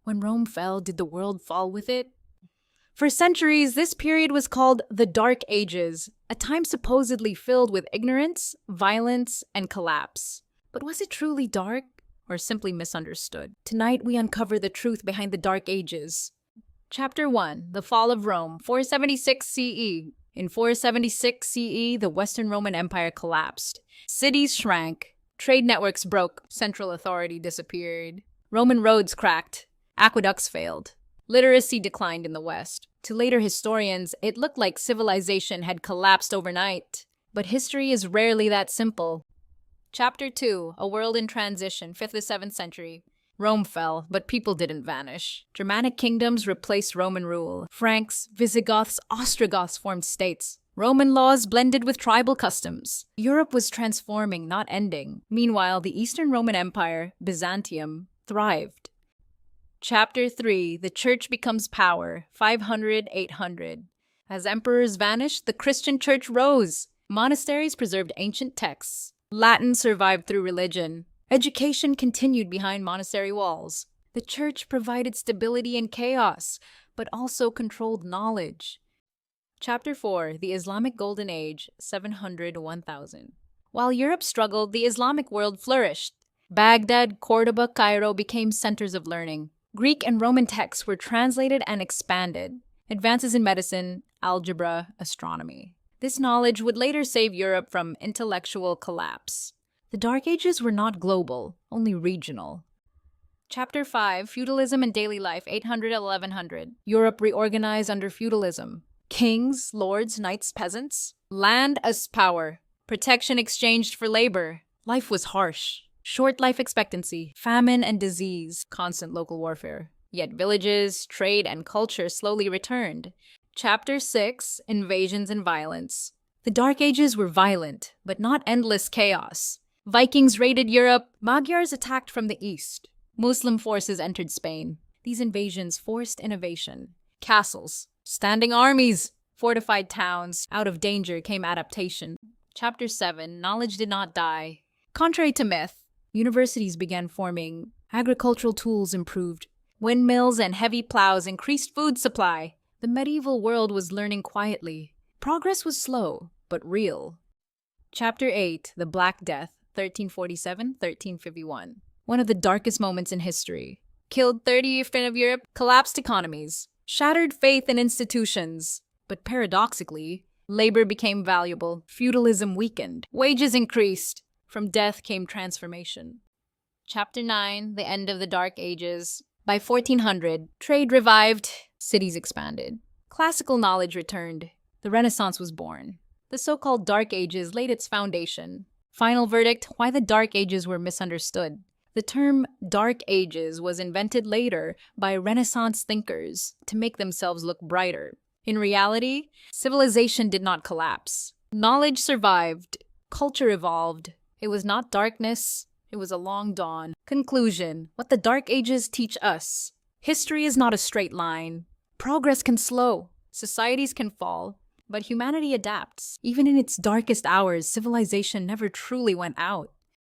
When Rome fell, did the world fall with it? For centuries, this period was called the Dark Ages, a time supposedly filled with ignorance, violence, and collapse. But was it truly dark, or simply misunderstood? Tonight, we uncover the truth behind the Dark Ages. Chapter 1. The Fall of Rome, 476 CE. In 476 CE, the Western Roman Empire collapsed. Cities shrank, trade networks broke, central authority disappeared. Roman roads cracked, aqueducts failed. Literacy declined in the West. To later historians, it looked like civilization had collapsed overnight. But history is rarely that simple. Chapter 2. A World in Transition, 5th to 7th century. Rome fell, but people didn't vanish. Germanic kingdoms replaced Roman rule. Franks, Visigoths, Ostrogoths formed states. Roman laws blended with tribal customs. Europe was transforming, not ending. Meanwhile, the Eastern Roman Empire, Byzantium, thrived. Chapter 3. The Church Becomes Power, 500–800. As emperors vanished, the Christian Church rose. Monasteries preserved ancient texts. Latin survived through religion. Education continued behind monastery walls. The Church provided stability in chaos, but also controlled knowledge. Chapter 4. The Islamic Golden Age, 700–1000. While Europe struggled, the Islamic world flourished. Baghdad, Cordoba, Cairo became centers of learning. Greek and Roman texts were translated and expanded. Advances in medicine, algebra, astronomy. This knowledge would later save Europe from intellectual collapse. The Dark Ages were not global, only regional. Chapter 5. Feudalism and Daily Life, 800–1100. Europe reorganized under feudalism. Kings, lords, knights, peasants. Land as power. Protection exchanged for labor. Life was harsh. Short life expectancy, famine and disease, constant local warfare. Yet villages, trade, and culture slowly returned. Chapter 6. Invasions and Violence. The Dark Ages were violent, but not endless chaos. Vikings raided Europe. Magyars attacked from the east. Muslim forces entered Spain. These invasions forced innovation. Castles, standing armies, fortified towns. Out of danger came adaptation. Chapter 7. Knowledge did not die. Contrary to myth, universities began forming. Agricultural tools improved. Windmills and heavy plows increased food supply. The medieval world was learning quietly. Progress was slow, but real. Chapter 8. The Black Death, 1347–1351. One of the darkest moments in history. Killed 30% of Europe, collapsed economies, shattered faith in institutions. But paradoxically, labor became valuable, feudalism weakened, wages increased. From death came transformation. Chapter 9. The End of the Dark Ages. By 1400, trade revived, cities expanded. Classical knowledge returned. The Renaissance was born. The so-called Dark Ages laid its foundation. Final verdict: why the Dark Ages were misunderstood. The term Dark Ages was invented later by Renaissance thinkers to make themselves look brighter. In reality, civilization did not collapse. Knowledge survived. Culture evolved. It was not darkness, it was a long dawn. Conclusion: what the Dark Ages teach us. History is not a straight line. Progress can slow, societies can fall, but humanity adapts. Even in its darkest hours, civilization never truly went out.